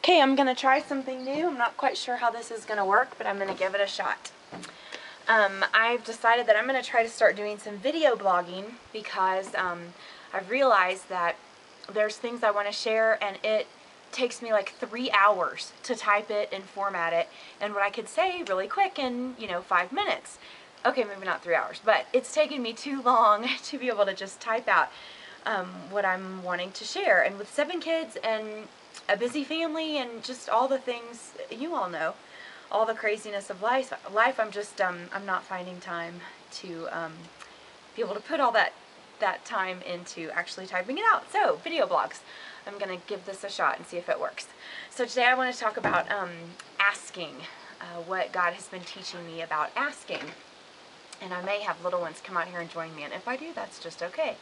Okay, I'm going to try something new. I'm not quite sure how this is going to work, but I'm going to give it a shot. I've decided that I'm going to try to start doing some video blogging because I've realized that there's things I want to share and it takes me like 3 hours to type it and format it, and what I could say really quick in, 5 minutes. Okay, maybe not 3 hours, but it's taken me too long to be able to just type out what I'm wanting to share. And with 7 kids and a busy family and just all the things you all know, all the craziness of life, I'm just, I'm not finding time to be able to put all that time into actually typing it out. So, video blogs. I'm going to give this a shot and see if it works. So today I want to talk about asking, what God has been teaching me about asking. And I may have little ones come out here and join me, and if I do, that's just okay.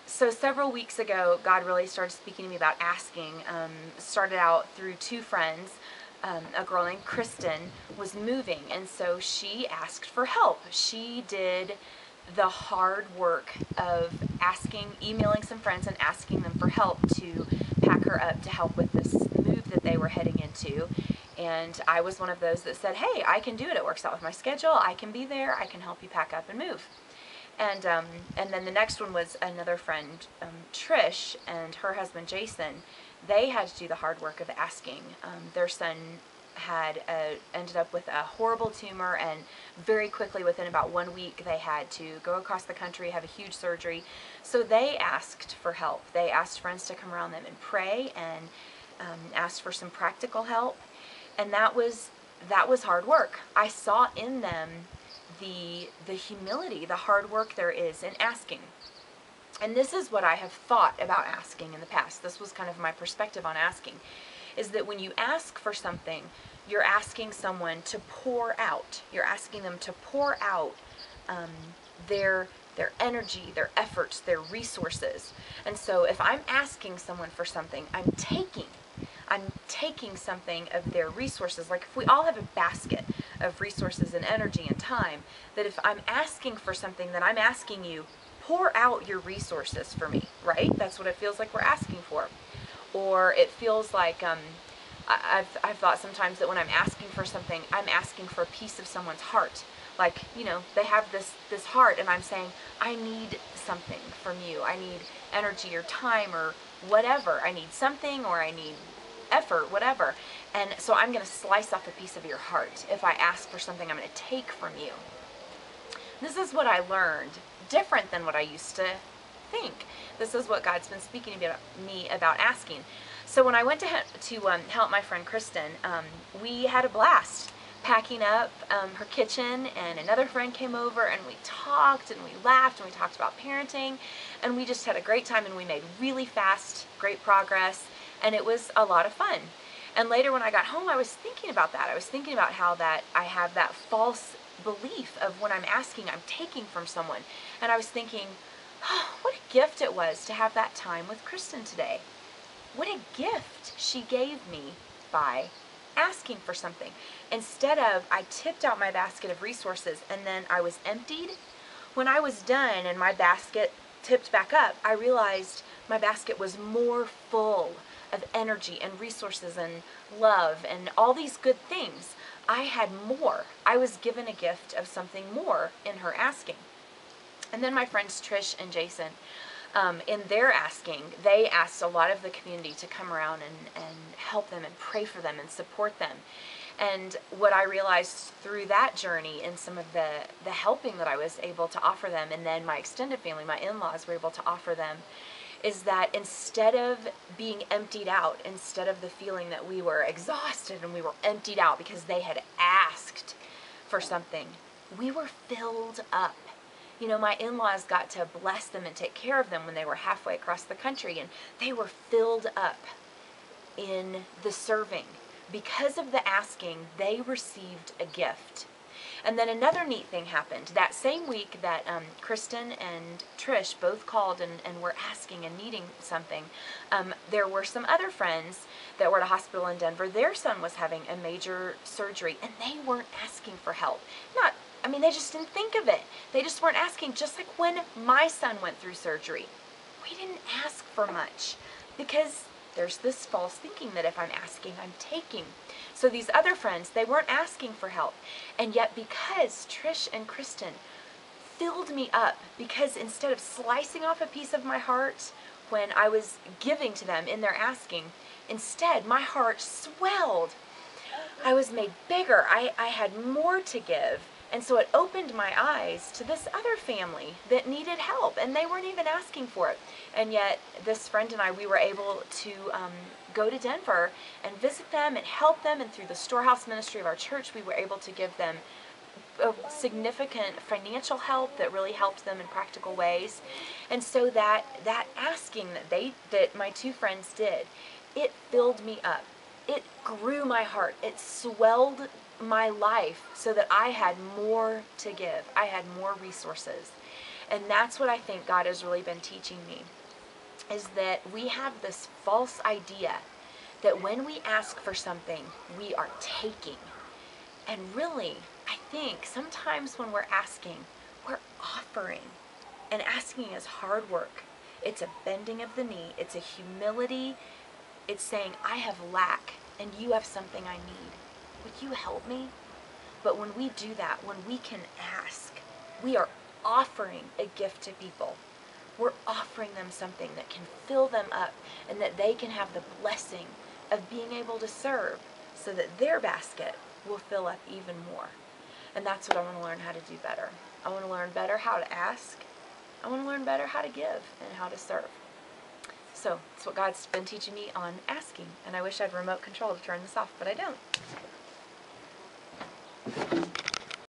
So several weeks ago, God really started speaking to me about asking. Started out through 2 friends. A girl named Kristen was moving, and so she asked for help. She did the hard work of emailing some friends and asking them for help to pack her up to help with this move that they were heading into. And I was one of those that said, hey, I can do it. It works out with my schedule. I can be there. I can help you pack up and move. And then the next one was another friend, Trish, and her husband, Jason. They had to do the hard work of asking. Their son had ended up with a horrible tumor, and very quickly, within about 1 week, they had to go across the country, have a huge surgery. So they asked for help. They asked friends to come around them and pray, and asked for some practical help. And that was hard work. I saw in them the humility, the hard work there is in asking. And this is what I have thought about asking in the past. This was kind of my perspective on asking, is that when you ask for something, you're asking someone to pour out. You're asking them to pour out their energy, their efforts, their resources. And so if I'm asking someone for something, I'm taking something of their resources. Like if we all have a basket of resources and energy and time, that if I'm asking for something, then I'm asking you, pour out your resources for me, right? That's what it feels like we're asking for. Or it feels like I've thought sometimes that when I'm asking for something, I'm asking for a piece of someone's heart. Like, they have this heart, and I'm saying, I need something from you. I need energy or time or whatever. I need something, or I need effort, whatever. And so I'm going to slice off a piece of your heart. If I ask for something, I'm going to take from you. This is what I learned, different than what I used to think. This is what God's been speaking to me about asking. So when I went to help my friend Kristen, we had a blast packing up her kitchen, and another friend came over, and we talked and we laughed and we talked about parenting, and we just had a great time, and we made really fast, great progress, and it was a lot of fun. And later when I got home, I was thinking about that. I was thinking about how that I have that false belief of when I'm asking, I'm taking from someone. And I was thinking, oh, what a gift it was to have that time with Kristen today. What a gift she gave me by asking for something. Instead of, I tipped out my basket of resources and then I was emptied. When I was done and my basket tipped back up, I realized my basket was more full of energy and resources and love and all these good things. I had more. I was given a gift of something more in her asking. And then my friends Trish and Jason, in their asking, they asked a lot of the community to come around and help them and pray for them and support them. And what I realized through that journey and some of the helping that I was able to offer them, and then my extended family, my in-laws, were able to offer them, is that instead of being emptied out, instead of the feeling that we were exhausted and we were emptied out because they had asked for something, we were filled up. My in-laws got to bless them and take care of them when they were halfway across the country, and they were filled up in the serving. Because of the asking, they received a gift. And then another neat thing happened. That same week that Kristen and Trish both called and were asking and needing something, there were some other friends that were at a hospital in Denver. Their son was having a major surgery, and they weren't asking for help. They just didn't think of it. They just weren't asking. Just like when my son went through surgery, we didn't ask for much because there's this false thinking that if I'm asking, I'm taking. So these other friends, they weren't asking for help. And yet because Trish and Kristen filled me up, because instead of slicing off a piece of my heart when I was giving to them in their asking, instead my heart swelled. I was made bigger. I had more to give. And so it opened my eyes to this other family that needed help, and they weren't even asking for it. And yet this friend and I, we were able to go to Denver and visit them and help them, and through the storehouse ministry of our church, we were able to give them a significant financial help that really helped them in practical ways. And so that asking that my two friends did, it filled me up. It grew my heart. It swelled my life so that I had more to give. I had more resources. And that's what I think God has really been teaching me, is that we have this false idea that when we ask for something, we are taking. And really, I think sometimes when we're asking, we're offering. And asking is hard work. It's a bending of the knee. It's a humility. It's saying, I have lack, and you have something I need. Would you help me? But when we do that, when we can ask, we are offering a gift to people. We're offering them something that can fill them up, and that they can have the blessing of being able to serve, so that their basket will fill up even more. And that's what I want to learn how to do better. I want to learn better how to ask. I want to learn better how to give and how to serve. So that's what God's been teaching me on asking. And I wish I had remote control to turn this off, but I don't.